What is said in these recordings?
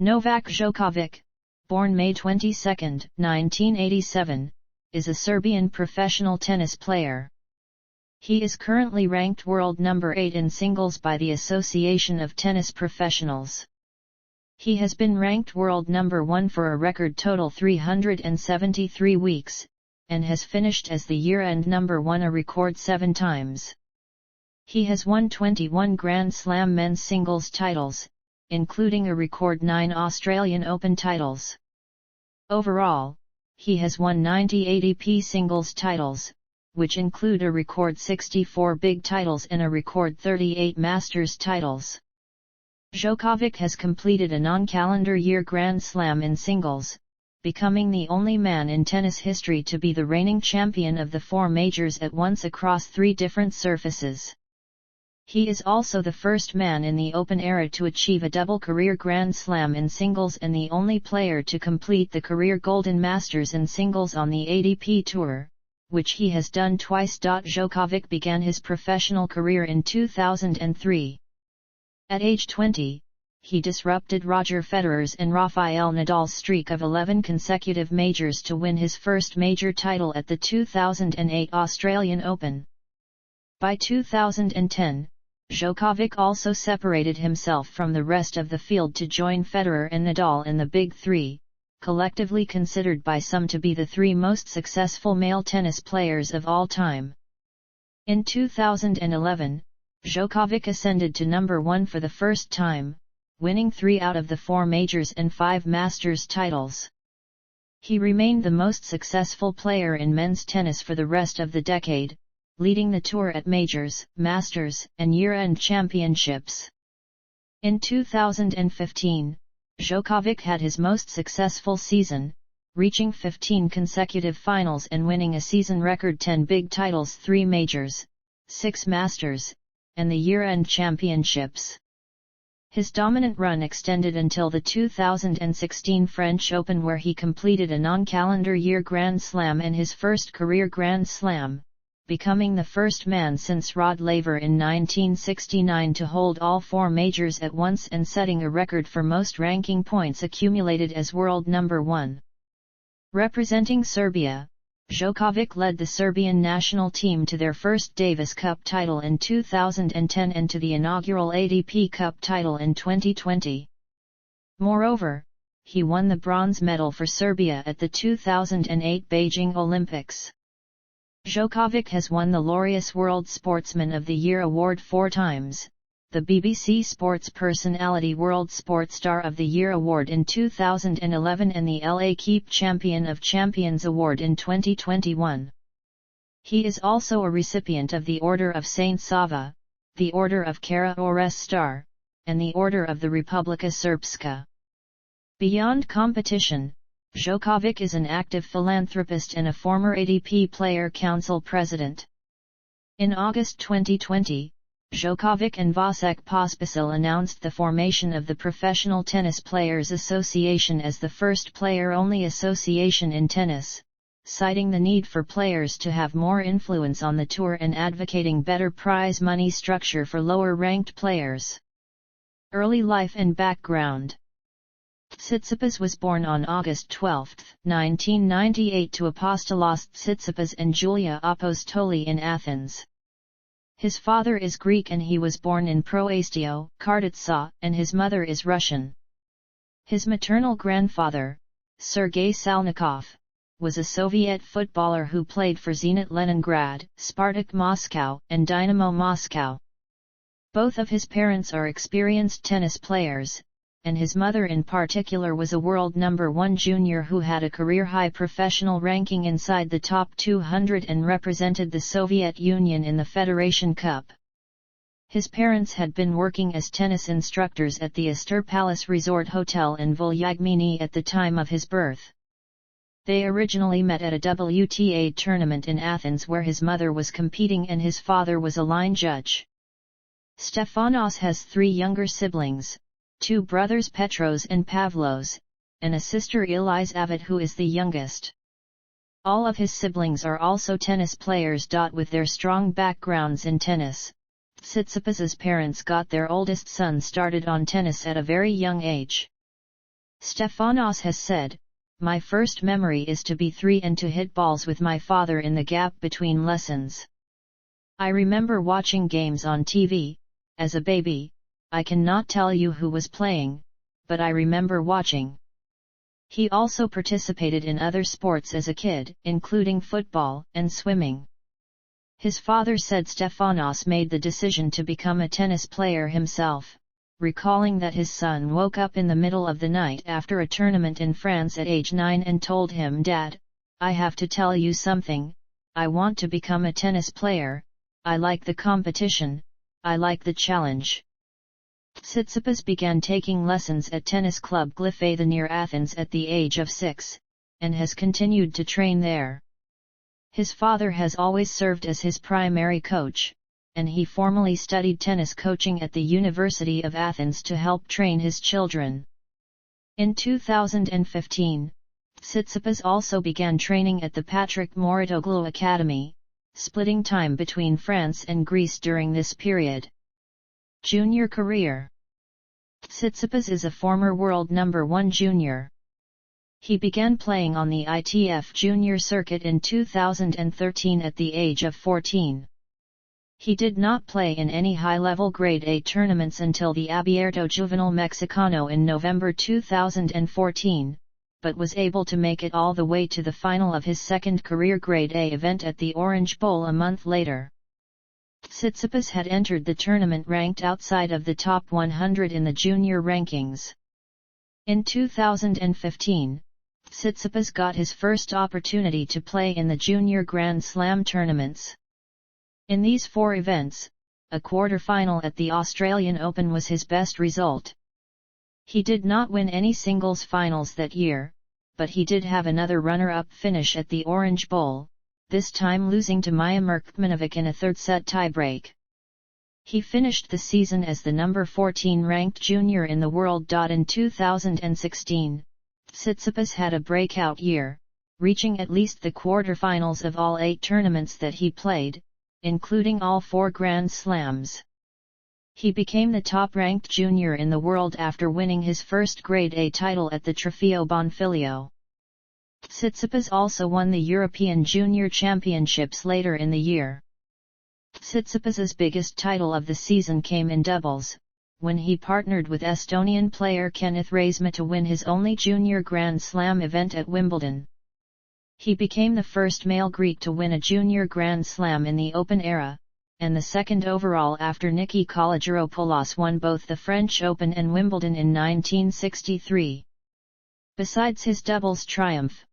Novak Djokovic, born May 22, 1987, is a Serbian professional tennis player. He is currently ranked world number 8 in singles by the Association of Tennis Professionals. He has been ranked world number 1 for a record total 373 weeks, and has finished as the year-end number 1 a record 7 times. He has won 21 Grand Slam men's singles titles, including a record 9 Australian Open titles. Overall, he has won 90 ATP singles titles, which include a record 64 big titles and a record 38 Masters titles. Djokovic has completed a non-calendar year Grand Slam in singles, becoming the only man in tennis history to be the reigning champion of the 4 majors at once across 3 different surfaces. He is also the first man in the Open era to achieve a double career Grand Slam in singles and the only player to complete the career Golden Masters in singles on the ATP Tour, which he has done twice. Djokovic began his professional career in 2003. At age 20, he disrupted Roger Federer's and Rafael Nadal's streak of 11 consecutive majors to win his first major title at the 2008 Australian Open. By 2010, Djokovic also separated himself from the rest of the field to join Federer and Nadal in the Big Three, collectively considered by some to be the 3 most successful male tennis players of all time. In 2011, Djokovic ascended to number 1 for the first time, winning 3 out of the 4 majors and 5 Masters titles. He remained the most successful player in men's tennis for the rest of the decade, leading the tour at majors, Masters, and year-end championships. In 2015, Djokovic had his most successful season, reaching 15 consecutive finals and winning a season record 10 big titles, 3 majors, 6 Masters, and the year-end championships. His dominant run extended until the 2016 French Open, where he completed a non-calendar year Grand Slam and his first career Grand Slam, becoming the first man since Rod Laver in 1969 to hold all 4 majors at once and setting a record for most ranking points accumulated as world number 1. Representing Serbia, Djokovic led the Serbian national team to their first Davis Cup title in 2010 and to the inaugural ATP Cup title in 2020. Moreover, he won the bronze medal for Serbia at the 2008 Beijing Olympics. Djokovic has won the Laureus World Sportsman of the Year award 4 times, the BBC Sports Personality World Sports Star of the Year award in 2011 and the LA Keep Champion of Champions award in 2021. He is also a recipient of the Order of Saint Sava, the Order of Kara Ores Star, and the Order of the Republika Srpska. Beyond competition, Djokovic is an active philanthropist and a former ATP Player Council president. In August 2020, Djokovic and Vasek Pospisil announced the formation of the Professional Tennis Players Association as the first player-only association in tennis, citing the need for players to have more influence on the tour and advocating better prize money structure for lower-ranked players. Early life and background. Tsitsipas was born on August 12, 1998 to Apostolos Tsitsipas and Julia Apostoli in Athens. His father is Greek and he was born in Proastio, Karditsa, and his mother is Russian. His maternal grandfather, Sergei Salnikov, was a Soviet footballer who played for Zenit Leningrad, Spartak Moscow, and Dynamo Moscow. Both of his parents are experienced tennis players, and his mother in particular was a world number 1 junior who had a career-high professional ranking inside the top 200 and represented the Soviet Union in the Federation Cup. His parents had been working as tennis instructors at the Astor Palace Resort Hotel in Volyagmeni at the time of his birth. They originally met at a WTA tournament in Athens where his mother was competing and his father was a line judge. Stefanos has 3 younger siblings, 2 brothers Petros and Pavlos, and a sister Elizabeth who is the youngest. All of his siblings are also tennis players. With their strong backgrounds in tennis, Tsitsipas's parents got their oldest son started on tennis at a very young age. Stefanos has said, "My first memory is to be 3 and to hit balls with my father in the gap between lessons. I remember watching games on TV, as a baby. I cannot tell you who was playing, but I remember watching." He also participated in other sports as a kid, including football and swimming. His father said Stefanos made the decision to become a tennis player himself, recalling that his son woke up in the middle of the night after a tournament in France at age 9 and told him, "Dad, I have to tell you something, I want to become a tennis player, I like the competition, I like the challenge." Tsitsipas began taking lessons at tennis club Glyphatha near Athens at the age of 6, and has continued to train there. His father has always served as his primary coach, and he formally studied tennis coaching at the University of Athens to help train his children. In 2015, Tsitsipas also began training at the Patrick Mouratoglou Academy, splitting time between France and Greece during this period. Junior career. Tsitsipas is a former world number 1 junior. He began playing on the ITF junior circuit in 2013 at the age of 14. He did not play in any high-level Grade A tournaments until the Abierto Juvenil Mexicano in November 2014, but was able to make it all the way to the final of his second career Grade A event at the Orange Bowl a month later. Tsitsipas had entered the tournament ranked outside of the top 100 in the junior rankings. In 2015, Tsitsipas got his first opportunity to play in the Junior Grand Slam tournaments. In these 4 events, a quarter-final at the Australian Open was his best result. He did not win any singles finals that year, but he did have another runner-up finish at the Orange Bowl, this time losing to Miomir Kecmanovic in a third-set tiebreak. He finished the season as the number 14 ranked junior in the world. In 2016, Tsitsipas had a breakout year, reaching at least the quarterfinals of all 8 tournaments that he played, including all 4 Grand Slams. He became the top-ranked junior in the world after winning his first Grade A title at the Trofeo Bonfiglio. Tsitsipas also won the European Junior Championships later in the year. Tsitsipas's biggest title of the season came in doubles, when he partnered with Estonian player Kenneth Reismaa to win his only junior Grand Slam event at Wimbledon. He became the first male Greek to win a junior Grand Slam in the Open era, and the second overall after Niki Kalogeropoulos won both the French Open and Wimbledon in 1963. Besides his doubles triumph,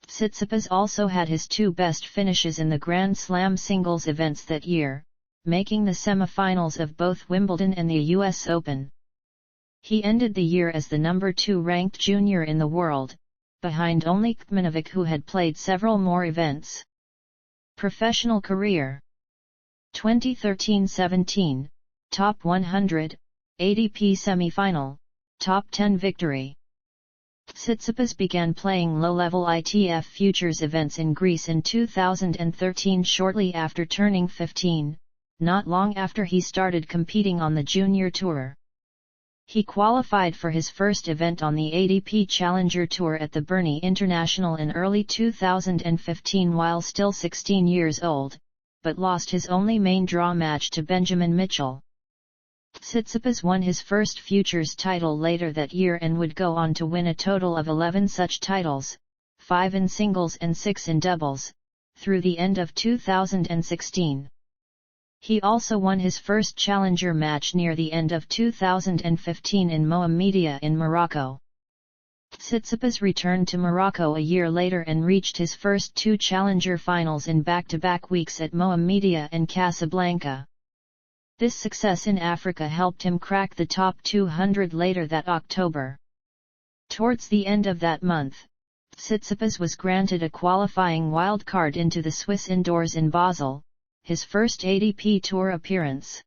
Tsitsipas also had his 2 best finishes in the Grand Slam singles events that year, making the semi-finals of both Wimbledon and the US Open. He ended the year as the number 2 ranked junior in the world, behind only Kecmanovic, who had played several more events. Professional career. 2013-17, Top 100, ATP semi-final, Top 10 victory. Tsitsipas began playing low-level ITF Futures events in Greece in 2013, shortly after turning 15, not long after he started competing on the Junior Tour. He qualified for his first event on the ATP Challenger Tour at the Brni International in early 2015 while still 16 years old, but lost his only main draw match to Benjamin Mitchell. Tsitsipas won his first Futures title later that year and would go on to win a total of 11 such titles, 5 in singles and 6 in doubles, through the end of 2016. He also won his first challenger match near the end of 2015 in Mohamedia in Morocco. Tsitsipas returned to Morocco a year later and reached his first 2 challenger finals in back-to-back weeks at Mohamedia and Casablanca. This success in Africa helped him crack the top 200 later that October. Towards the end of that month, Tsitsipas was granted a qualifying wildcard into the Swiss indoors in Basel, his first ATP Tour appearance.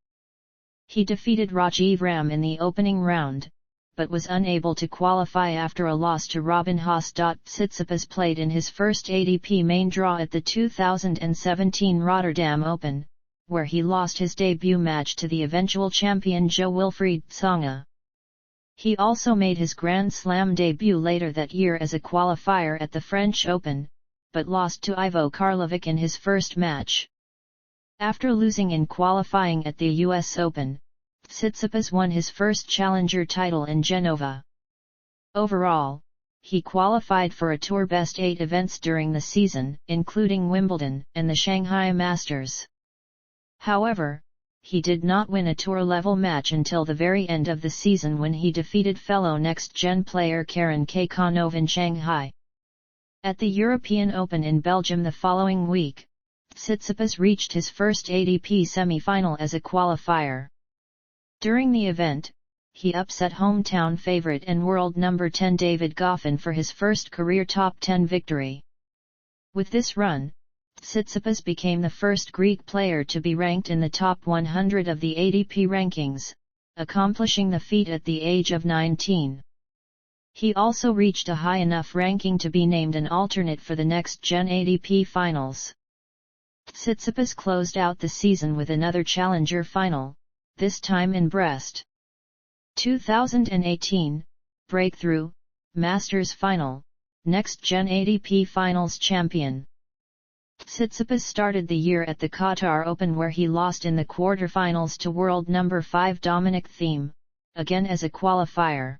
He defeated Rajiv Ram in the opening round, but was unable to qualify after a loss to Robin Haas. Tsitsipas played in his first ATP main draw at the 2017 Rotterdam Open, where he lost his debut match to the eventual champion Jo-Wilfried Tsonga. He also made his Grand Slam debut later that year as a qualifier at the French Open, but lost to Ivo Karlovic in his first match. After losing in qualifying at the US Open, Tsitsipas won his first challenger title in Genova. Overall, he qualified for a Tour Best 8 events during the season, including Wimbledon and the Shanghai Masters. However, he did not win a tour-level match until the very end of the season when he defeated fellow next-gen player Karen Khachanov in Shanghai. At the European Open in Belgium the following week, Tsitsipas reached his first ATP semi-final as a qualifier. During the event, he upset hometown favorite and world number 10 David Goffin for his first career top 10 victory. With this run, Tsitsipas became the first Greek player to be ranked in the top 100 of the ATP rankings, accomplishing the feat at the age of 19. He also reached a high enough ranking to be named an alternate for the next-gen ATP finals. Tsitsipas closed out the season with another challenger final, this time in Brest. 2018, Breakthrough, Masters Final, Next-Gen ATP Finals Champion. Tsitsipas started the year at the Qatar Open where he lost in the quarterfinals to world number 5 Dominic Thiem, again as a qualifier.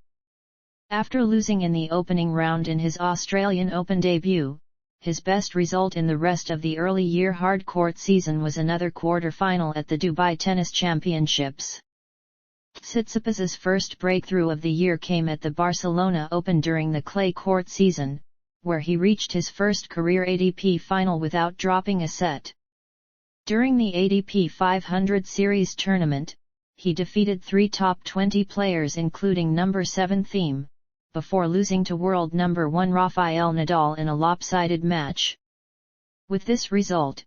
After losing in the opening round in his Australian Open debut, his best result in the rest of the early year hardcourt season was another quarter-final at the Dubai Tennis Championships. Tsitsipas's first breakthrough of the year came at the Barcelona Open during the clay court season, where he reached his first career ATP final without dropping a set. During the ATP 500 Series tournament, he defeated 3 top 20 players including number 7 Thiem, before losing to world number 1 Rafael Nadal in a lopsided match. With this result,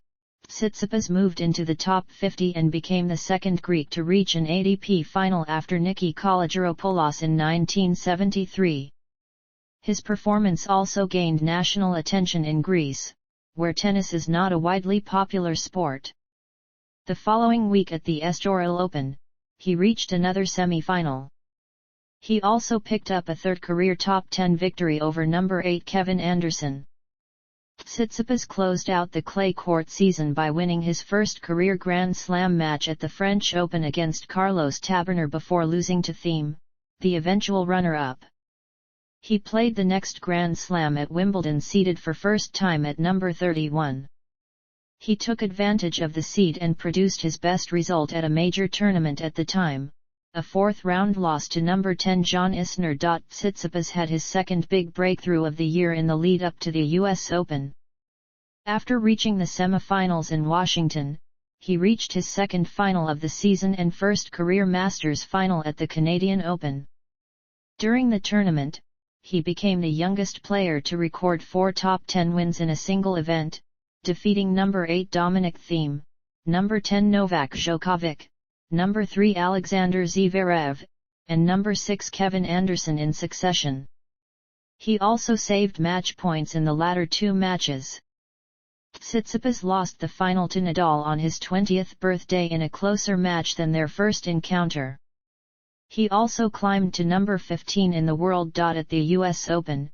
Tsitsipas moved into the top 50 and became the second Greek to reach an ATP final after Niki Kalogeropoulos in 1973. His performance also gained national attention in Greece, where tennis is not a widely popular sport. The following week at the Estoril Open, he reached another semi-final. He also picked up a third career top 10 victory over number 8 Kevin Anderson. Tsitsipas closed out the clay court season by winning his first career Grand Slam match at the French Open against Carlos Taberner before losing to Thiem, the eventual runner-up. He played the next Grand Slam at Wimbledon seeded for first time at number 31. He took advantage of the seed and produced his best result at a major tournament at the time, a fourth-round loss to number 10 John Isner. Tsitsipas had his second big breakthrough of the year in the lead-up to the US Open. After reaching the semi-finals in Washington, he reached his second final of the season and first career Masters final at the Canadian Open. During the tournament, he became the youngest player to record 4 top 10 wins in a single event, defeating number 8 Dominic Thiem, number 10 Novak Djokovic, number 3 Alexander Zverev, and number 6 Kevin Anderson in succession. He also saved match points in the latter 2 matches. Tsitsipas lost the final to Nadal on his 20th birthday in a closer match than their first encounter. He also climbed to number 15 in the world. At the US Open,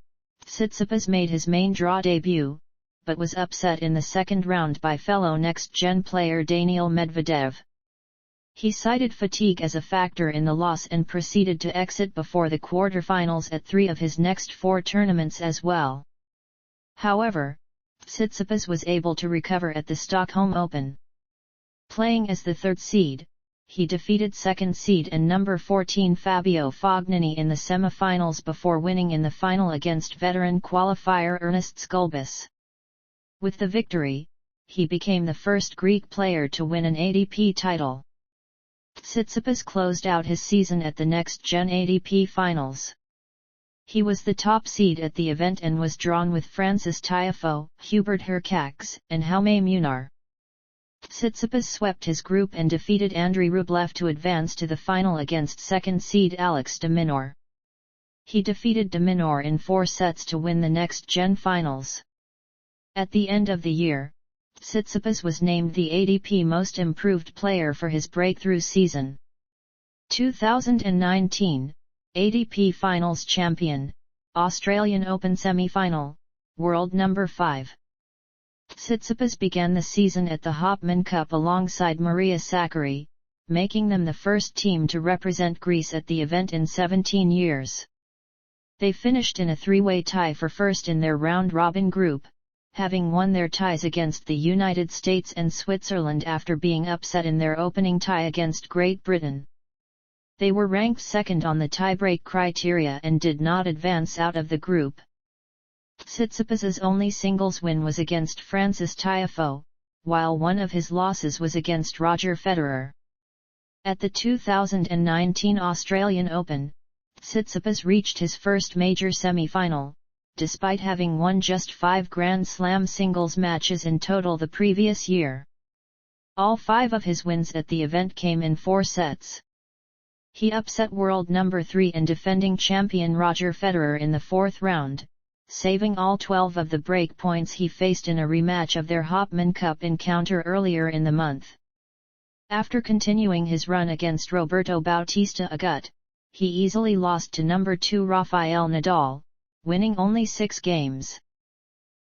Tsitsipas made his main draw debut, but was upset in the second round by fellow next-gen player Daniil Medvedev. He cited fatigue as a factor in the loss and proceeded to exit before the quarterfinals at 3 of his next 4 tournaments as well. However, Tsitsipas was able to recover at the Stockholm Open. Playing as the third seed, he defeated second seed and number 14 Fabio Fognini in the semi-finals before winning in the final against veteran qualifier Ernest Gulbis. With the victory, he became the first Greek player to win an ATP title. Tsitsipas closed out his season at the next-gen ATP finals. He was the top seed at the event and was drawn with Francis Tiafoe, Hubert Hurkacz, and Jaume Munar. Tsitsipas swept his group and defeated Andrei Rublev to advance to the final against second seed Alex de Minaur. He defeated de Minaur in 4 sets to win the next-gen finals. At the end of the year, Tsitsipas was named the ATP Most Improved Player for his breakthrough season. 2019, ADP Finals Champion, Australian Open Semi-Final, World number 5. Tsitsipas began the season at the Hopman Cup alongside Maria Sakkari, making them the first team to represent Greece at the event in 17 years. They finished in a three-way tie for first in their round-robin group, having won their ties against the United States and Switzerland after being upset in their opening tie against Great Britain. They were ranked second on the tiebreak criteria and did not advance out of the group. Tsitsipas's only singles win was against Francis Tiafoe, while one of his losses was against Roger Federer. At the 2019 Australian Open, Tsitsipas reached his first major semi-final, despite having won just 5 Grand Slam singles matches in total the previous year. All 5 of his wins at the event came in 4 sets. He upset world number 3 and defending champion Roger Federer in the 4th round, saving all 12 of the break points he faced in a rematch of their Hopman Cup encounter earlier in the month. After continuing his run against Roberto Bautista Agut, he easily lost to number 2 Rafael Nadal, winning only 6 games.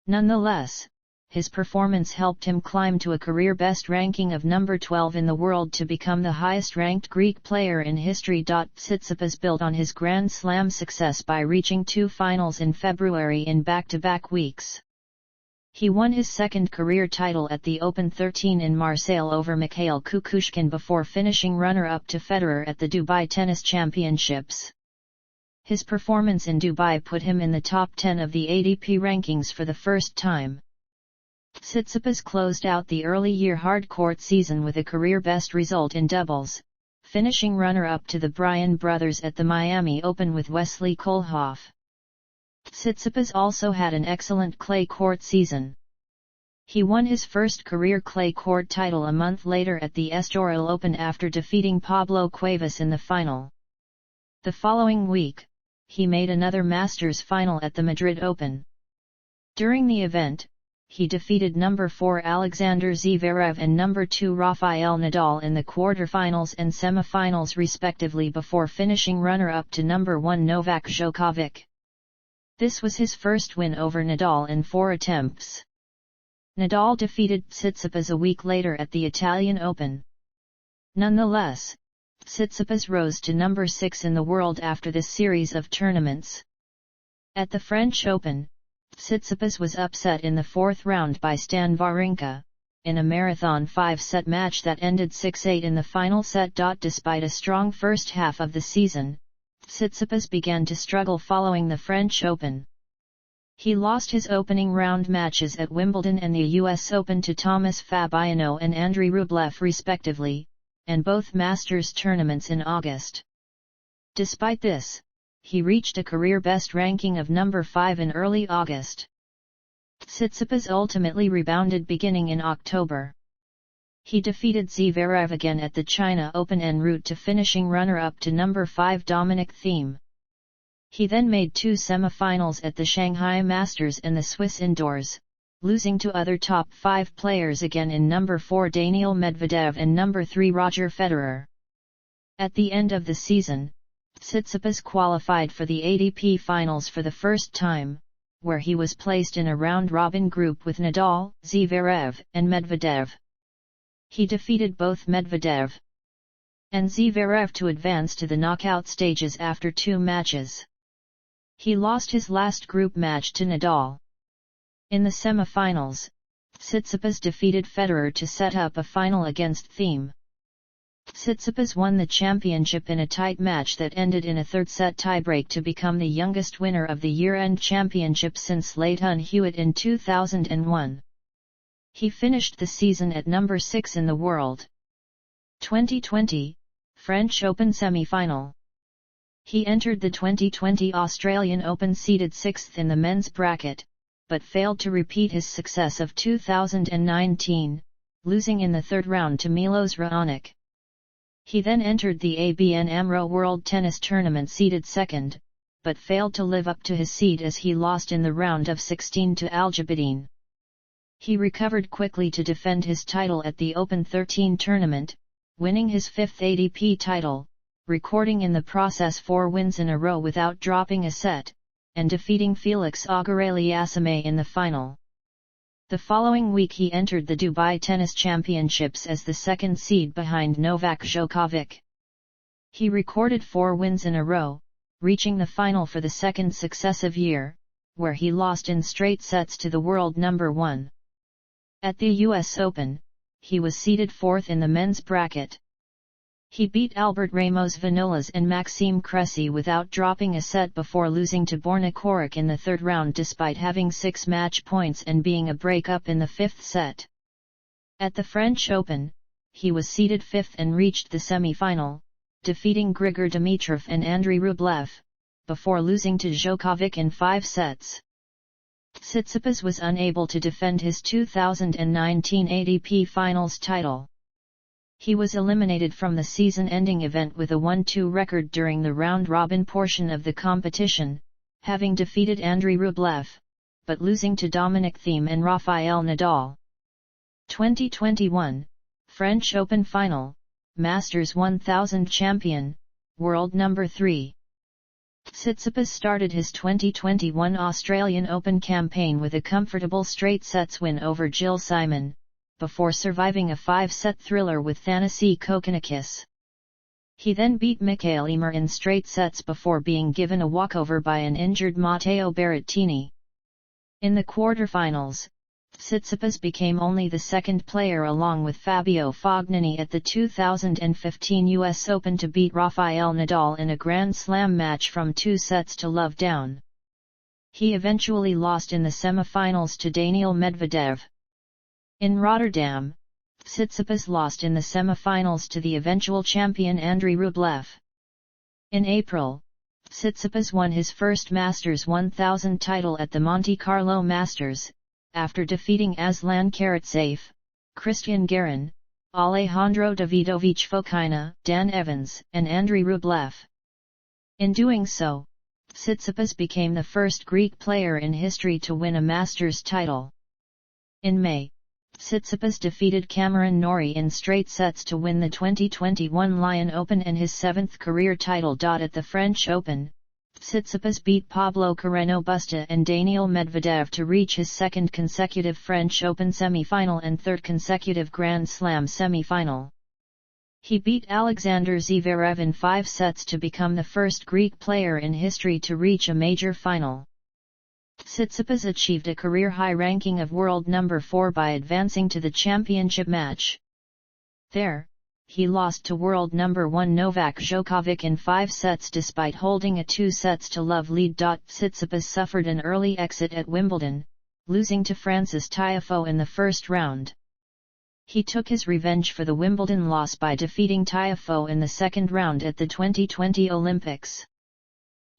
Nonetheless, his performance helped him climb to a career-best ranking of number 12 in the world to become the highest-ranked Greek player in history. Tsitsipas built on his Grand Slam success by reaching 2 finals in February in back-to-back weeks. He won his second career title at the Open 13 in Marseille over Mikhail Kukushkin before finishing runner-up to Federer at the Dubai Tennis Championships. His performance in Dubai put him in the top 10 of the ADP rankings for the first time. Tsitsipas closed out the early year hard-court season with a career-best result in doubles, finishing runner-up to the Bryan brothers at the Miami Open with Wesley Kohlhoff. Tsitsipas also had an excellent clay court season. He won his first career clay court title a month later at the Estoril Open after defeating Pablo Cuevas in the final. The following week, he made another Masters final at the Madrid Open. During the event, he defeated number 4 Alexander Zverev and number 2 Rafael Nadal in the quarterfinals and semifinals respectively before finishing runner-up to number 1 Novak Djokovic. This was his first win over Nadal in 4 attempts. Nadal defeated Tsitsipas a week later at the Italian Open. Nonetheless, Tsitsipas rose to number 6 in the world after this series of tournaments. At the French Open, Tsitsipas was upset in the 4th round by Stan Wawrinka, in a marathon 5-set match that ended 6-8 in the final set. Despite a strong first half of the season, Tsitsipas began to struggle following the French Open. He lost his opening round matches at Wimbledon and the US Open to Thomas Fabiano and Andrei Rublev respectively, and both Masters tournaments in August. Despite this, he reached a career-best ranking of number 5 in early August. Tsitsipas ultimately rebounded beginning in October. He defeated Zverev again at the China Open en route to finishing runner-up to number 5 Dominic Thiem. He then made 2 semi-finals at the Shanghai Masters and the Swiss Indoors, losing to other top 5 players again in number 4 Daniil Medvedev and number 3 Roger Federer. At the end of the season, Tsitsipas qualified for the ADP Finals for the first time, where he was placed in a round-robin group with Nadal, Zverev, and Medvedev. He defeated both Medvedev and Zverev to advance to the knockout stages after 2 matches. He lost his last group match to Nadal. In the semi-finals, Tsitsipas defeated Federer to set up a final against Thiem. Tsitsipas won the championship in a tight match that ended in a 3rd-set tiebreak to become the youngest winner of the year-end championship since Leighton Hewitt in 2001. He finished the season at number 6 in the world. 2020, French Open semi-final. He entered the 2020 Australian Open seeded 6th in the men's bracket, but failed to repeat his success of 2019, losing in the 3rd round to Milos Raonic. He then entered the ABN AMRO World Tennis Tournament seeded 2nd, but failed to live up to his seed as he lost in the round of 16 to Aljabidine. He recovered quickly to defend his title at the Open 13 tournament, winning his 5th ADP title, recording in the process 4 wins in a row without dropping a set, and defeating Felix Auger-Aliassime in the final. The following week he entered the Dubai Tennis Championships as the second seed behind Novak Djokovic. He recorded 4 wins in a row, reaching the final for the second successive year, where he lost in straight sets to the world number 1. At the US Open, he was seeded 4th in the men's bracket. He beat Albert Ramos Vinolas and Maxime Cressy without dropping a set before losing to Borna Coric in the third round despite having 6 match points and being a break-up in the 5th set. At the French Open, he was seeded 5th and reached the semi-final, defeating Grigor Dimitrov and Andrei Rublev, before losing to Djokovic in 5 sets. Tsitsipas was unable to defend his 2019 ATP Finals title. He was eliminated from the season-ending event with a 1-2 record during the round-robin portion of the competition, having defeated Andrei Rublev, but losing to Dominic Thiem and Rafael Nadal. 2021, French Open Final, Masters 1000 Champion, World Number 3. Tsitsipas started his 2021 Australian Open campaign with a comfortable straight sets win over Gilles Simon, before surviving a 5-set thriller with Thanasi Kokkinakis. He then beat Mikael Ymer in straight sets before being given a walkover by an injured Matteo Berrettini. In the quarterfinals, Tsitsipas became only the second player along with Fabio Fognini at the 2015 US Open to beat Rafael Nadal in a Grand Slam match from 2 sets to love down. He eventually lost in the semi-finals to Daniil Medvedev. In Rotterdam, Tsitsipas lost in the semi-finals to the eventual champion Andrei Rublev. In April, Tsitsipas won his first Masters 1000 title at the Monte Carlo Masters, after defeating Aslan Karatsev, Christian Garin, Alejandro Davidovich Fokina, Dan Evans, and Andrei Rublev. In doing so, Tsitsipas became the first Greek player in history to win a Masters title. In May, Tsitsipas defeated Cameron Norrie in straight sets to win the 2021 Lyon Open and his 7th career title. At the French Open, Tsitsipas beat Pablo Carreno Busta and Daniil Medvedev to reach his 2nd consecutive French Open semi-final and 3rd consecutive Grand Slam semi-final. He beat Alexander Zverev in 5 sets to become the first Greek player in history to reach a major final. Tsitsipas achieved a career-high ranking of world number 4 by advancing to the championship match. There, he lost to world number 1 Novak Djokovic in 5 sets despite holding a 2 sets to love lead. Tsitsipas suffered an early exit at Wimbledon, losing to Francis Tiafoe in the first round. He took his revenge for the Wimbledon loss by defeating Tiafoe in the second round at the 2020 Olympics.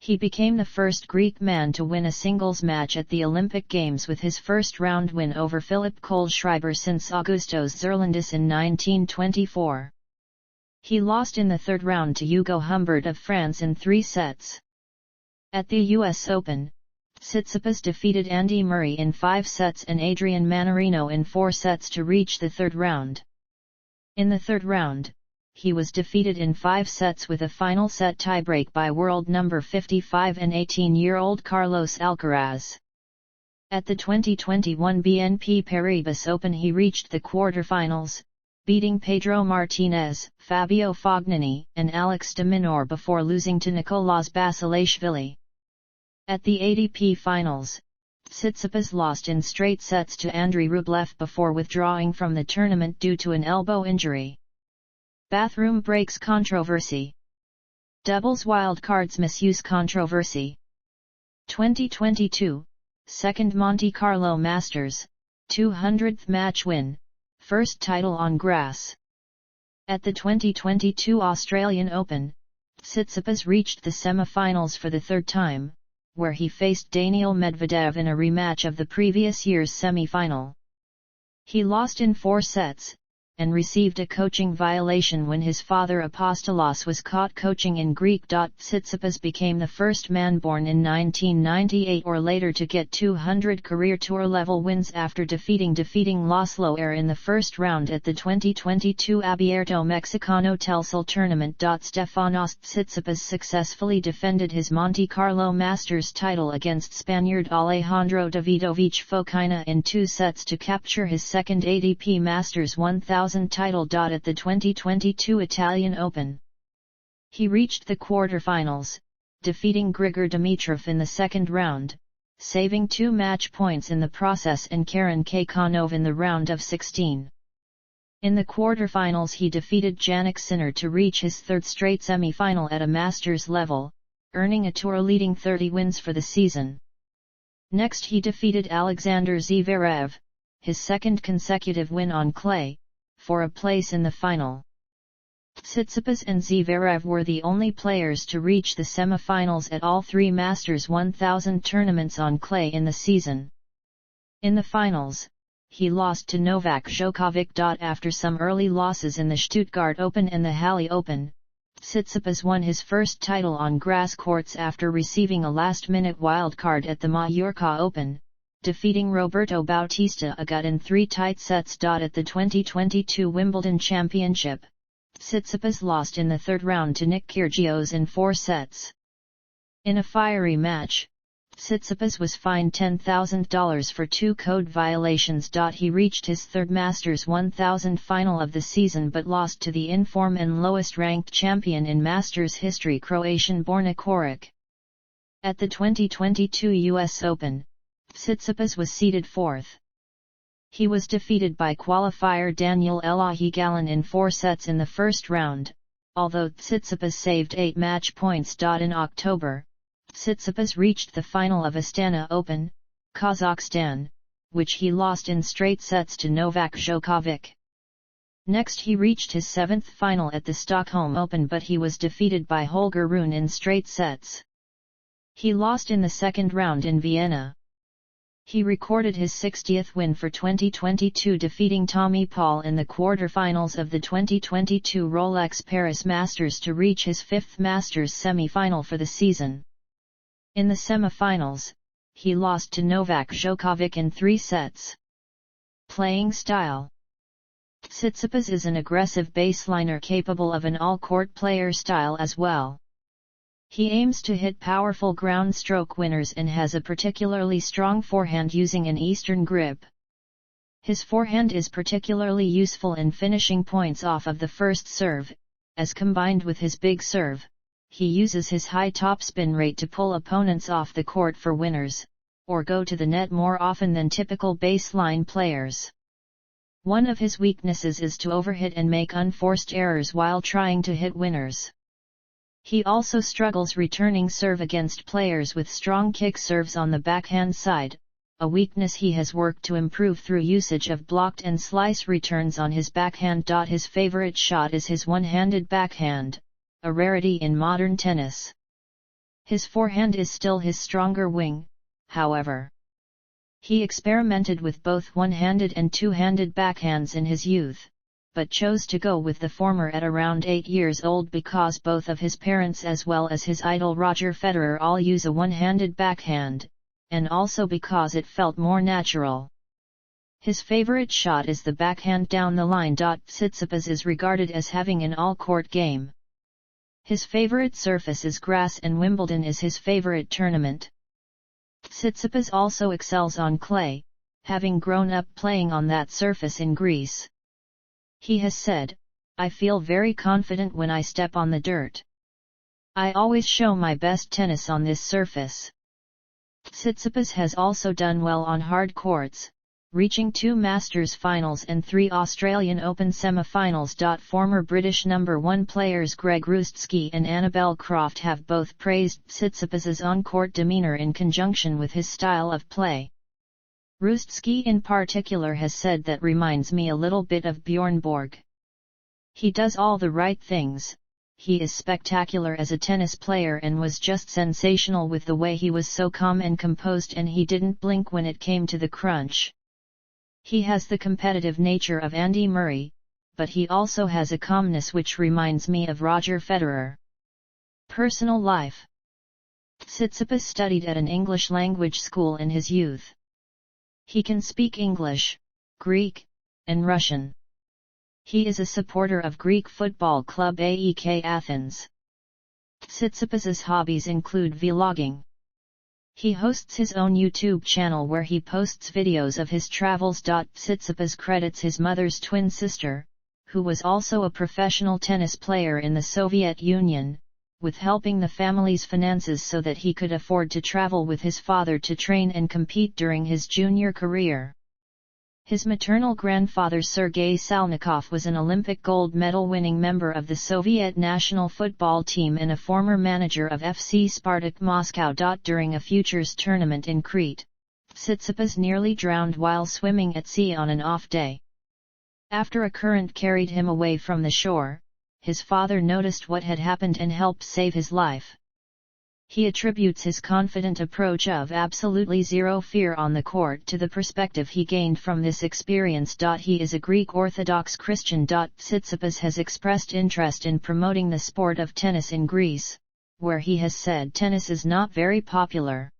He became the first Greek man to win a singles match at the Olympic Games with his first round win over Philip Kohlschreiber since Augustos Zerlandis in 1924. He lost in the third round to Hugo Humbert of France in 3 sets. At the US Open, Tsitsipas defeated Andy Murray in 5 sets and Adrian Manarino in 4 sets to reach the third round. In the third round, he was defeated in 5 sets with a final set tiebreak by world number 55 and 18-year-old Carlos Alcaraz. At the 2021 BNP Paribas Open he reached the quarterfinals, beating Pedro Martinez, Fabio Fognini, and Alex de Minaur before losing to Nicolas Basilashvili. At the ATP Finals, Tsitsipas lost in straight sets to Andrei Rublev before withdrawing from the tournament due to an elbow injury. Bathroom breaks controversy. Doubles wildcards misuse controversy. 2022, second Monte Carlo Masters, 200th match win, first title on grass. At the 2022 Australian Open, Tsitsipas reached the semi-finals for the third time, where he faced Daniil Medvedev in a rematch of the previous year's semi-final. He lost in 4 sets, and received a coaching violation when his father Apostolos was caught coaching in Greek. Tsitsipas became the first man born in 1998 or later to get 200 career tour level wins after defeating Laszlo Air in the first round at the 2022 Abierto Mexicano Telcel tournament. Stefanos Tsitsipas successfully defended his Monte Carlo Masters title against Spaniard Alejandro Davidovich Fokina in 2 sets to capture his second ATP Masters 1000 title. At the 2022 Italian Open, he reached the quarterfinals, defeating Grigor Dimitrov in the second round, saving 2 match points in the process and Karen Khachanov in the round of 16. In the quarterfinals he defeated Jannik Sinner to reach his third straight semi-final at a Masters level, earning a tour-leading 30 wins for the season. Next he defeated Alexander Zverev, his second consecutive win on clay, for a place in the final. Tsitsipas and Zverev were the only players to reach the semi-finals at all 3 Masters 1000 tournaments on clay in the season. In the finals, he lost to Novak Djokovic. After some early losses in the Stuttgart Open and the Halle Open, Tsitsipas won his first title on grass courts after receiving a last-minute wildcard at the Mallorca Open, defeating Roberto Bautista Agut in 3 tight sets. At the 2022 Wimbledon Championship, Tsitsipas lost in the third round to Nick Kyrgios in 4 sets. In a fiery match, Tsitsipas was fined $10,000 for 2 code violations. He reached his third Masters 1000 final of the season but lost to the in-form and lowest-ranked champion in Masters history, Croatian Borna Coric. At the 2022 US Open, Tsitsipas was seeded 4th. He was defeated by qualifier Daniel Elahi Galan in 4 sets in the first round, although Tsitsipas saved 8 match points. In October, Tsitsipas reached the final of Astana Open, Kazakhstan, which he lost in straight sets to Novak Djokovic. Next he reached his 7th final at the Stockholm Open but he was defeated by Holger Rune in straight sets. He lost in the second round in Vienna. He recorded his 60th win for 2022, defeating Tommy Paul in the quarterfinals of the 2022 Rolex Paris Masters to reach his 5th Masters semi-final for the season. In the semi-finals, he lost to Novak Djokovic in 3 sets. Playing style: Tsitsipas is an aggressive baseliner capable of an all-court player style as well. He aims to hit powerful ground stroke winners and has a particularly strong forehand using an Eastern grip. His forehand is particularly useful in finishing points off of the first serve, as combined with his big serve, he uses his high topspin rate to pull opponents off the court for winners, or go to the net more often than typical baseline players. One of his weaknesses is to overhit and make unforced errors while trying to hit winners. He also struggles returning serve against players with strong kick serves on the backhand side, a weakness he has worked to improve through usage of blocked and slice returns on his backhand. His favorite shot is his one-handed backhand, a rarity in modern tennis. His forehand is still his stronger wing, however. He experimented with both one-handed and two-handed backhands in his youth, but chose to go with the former at around 8 years old because both of his parents as well as his idol Roger Federer all use a one-handed backhand, and also because it felt more natural. His favorite shot is the backhand down the line. Tsitsipas is regarded as having an all-court game. His favorite surface is grass and Wimbledon is his favorite tournament. Tsitsipas also excels on clay, having grown up playing on that surface in Greece. He has said, "I feel very confident when I step on the dirt. I always show my best tennis on this surface." Tsitsipas has also done well on hard courts, reaching 2 Masters finals and 3 Australian Open semi-finals. Former British number 1 players Greg Rustski and Annabelle Croft have both praised Tsitsipas's on-court demeanour in conjunction with his style of play. Rustski in particular has said that reminds me a little bit of Bjorn Borg. He does all the right things, he is spectacular as a tennis player and was just sensational with the way he was so calm and composed and he didn't blink when it came to the crunch. He has the competitive nature of Andy Murray, but he also has a calmness which reminds me of Roger Federer. Personal life. Tsitsipas studied at an English language school in his youth. He can speak English, Greek, and Russian. He is a supporter of Greek football club AEK Athens. Tsitsipas's hobbies include vlogging. He hosts his own YouTube channel where he posts videos of his travels. Tsitsipas credits his mother's twin sister, who was also a professional tennis player in the Soviet Union, with helping the family's finances so that he could afford to travel with his father to train and compete during his junior career. His maternal grandfather Sergei Salnikov was an Olympic gold medal-winning member of the Soviet national football team and a former manager of FC Spartak Moscow. During a futures tournament in Crete, Tsitsipas nearly drowned while swimming at sea on an off day. After a current carried him away from the shore, his father noticed what had happened and helped save his life. He attributes his confident approach of absolutely zero fear on the court to the perspective he gained from this experience. He is a Greek Orthodox Christian. Tsitsipas has expressed interest in promoting the sport of tennis in Greece, where he has said tennis is not very popular.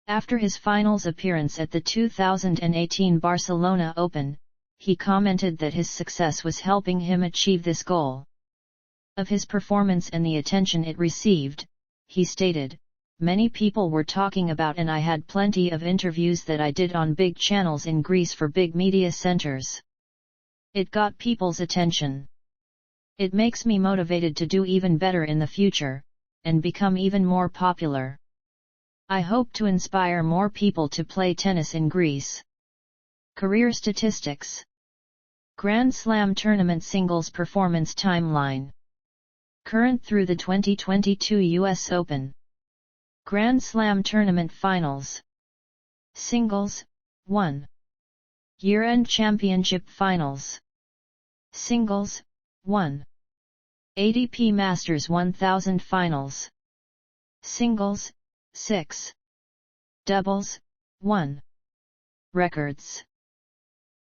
After his finals appearance at the 2018 Barcelona Open, he commented that his success was helping him achieve this goal. Of his performance and the attention it received, he stated, "Many people were talking about and I had plenty of interviews that I did on big channels in Greece for big media centers. It got people's attention. It makes me motivated to do even better in the future, and become even more popular. I hope to inspire more people to play tennis in Greece." Career statistics. Grand Slam Tournament Singles Performance Timeline. Current through the 2022 US Open. Grand Slam Tournament Finals. Singles, 1. Year-end Championship Finals. Singles, 1. ATP Masters 1000 Finals. Singles, 6. Doubles, 1. Records.